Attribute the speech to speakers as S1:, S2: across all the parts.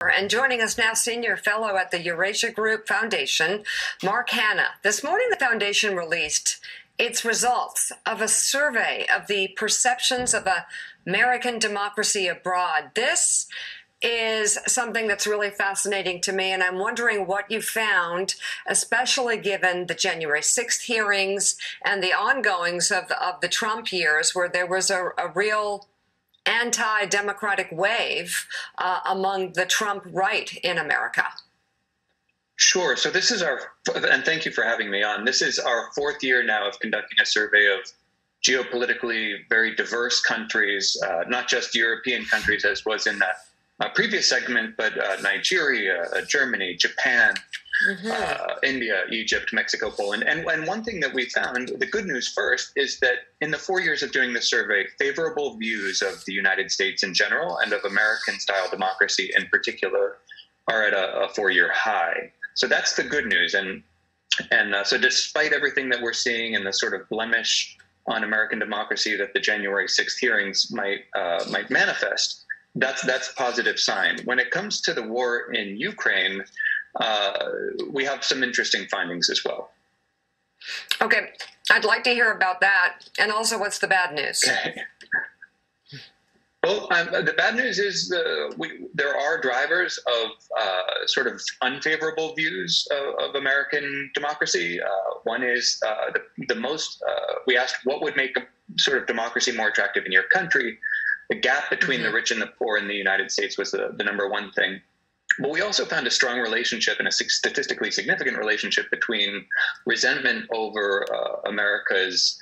S1: And joining us now, Senior Fellow at the Eurasia Group Foundation, Mark Hanna. This morning, the foundation released its results of a survey of the perceptions of American democracy abroad. This is something that's really fascinating to me, and I'm wondering what you found, especially given the January 6th hearings and the ongoings of the Trump years, where there was a real anti-democratic wave among the Trump right in America.
S2: Sure. So this is and thank you for having me on. This is our fourth year now of conducting a survey of geopolitically very diverse countries, not just European countries as was in that previous segment, but Nigeria, Germany, Japan, India, Egypt, Mexico, Poland. And one thing that we found, the good news first, is that in the 4 years of doing this survey, favorable views of the United States in general and of American-style democracy in particular are at a 4-year high. So that's the good news. And so despite everything that we're seeing and the sort of blemish on American democracy that the January 6th hearings might manifest, that's a positive sign. When it comes to the war in Ukraine, we have some interesting findings as well.
S1: Okay, I'd like to hear about that. And also, what's the bad news?
S2: Okay. Well, the bad news is there are drivers of sort of unfavorable views of American democracy. One is we asked what would make a sort of democracy more attractive in your country. The gap between the rich and the poor in the United States was the number one thing. But we also found a strong relationship and a statistically significant relationship between resentment over America's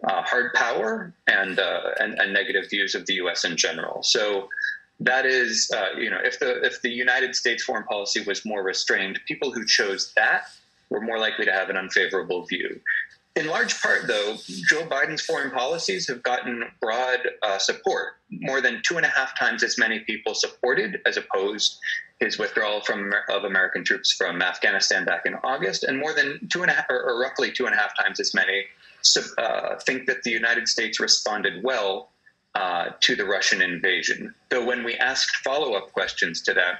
S2: hard power and negative views of the U.S. in general. So that is, if the United States foreign policy was more restrained, people who chose that were more likely to have an unfavorable view. In large part, though, Joe Biden's foreign policies have gotten broad support. More than 2.5 times as many people supported as opposed his withdrawal of American troops from Afghanistan back in August, and more than roughly 2.5 times as many think that the United States responded well to the Russian invasion. Though when we asked follow-up questions to that,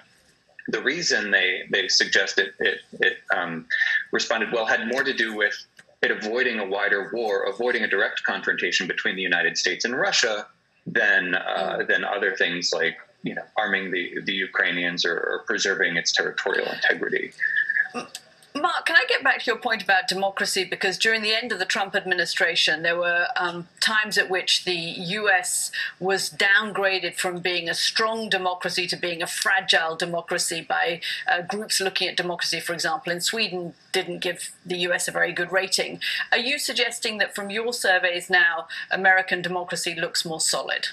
S2: the reason they suggested it responded well had more to do with it avoiding a wider war, avoiding a direct confrontation between the United States and Russia than other things like arming the Ukrainians or preserving its territorial integrity.
S3: Mark, can I get back to your point about democracy? Because during the end of the Trump administration, there were times at which the U.S. was downgraded from being a strong democracy to being a fragile democracy by groups looking at democracy, for example, in Sweden didn't give the U.S. a very good rating. Are you suggesting that from your surveys now, American democracy looks more solid?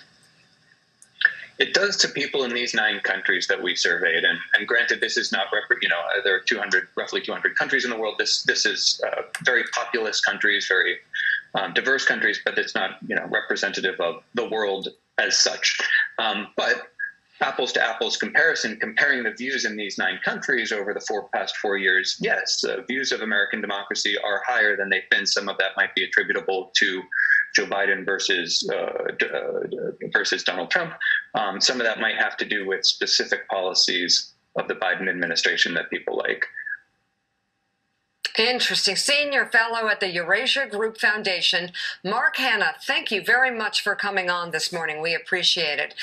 S2: It does to people in these 9 countries that we surveyed, and granted, this is not there are roughly 200 countries in the world. This is very populous countries, very diverse countries, but it's not representative of the world as such. But apples to apples comparison, comparing the views in these 9 countries over the past 4 years, yes, views of American democracy are higher than they've been. Some of that might be attributable to Joe Biden versus Donald Trump. Some of that might have to do with specific policies of the Biden administration that people like.
S1: Interesting. Senior Fellow at the Eurasia Group Foundation, Mark Hanna, thank you very much for coming on this morning. We appreciate it.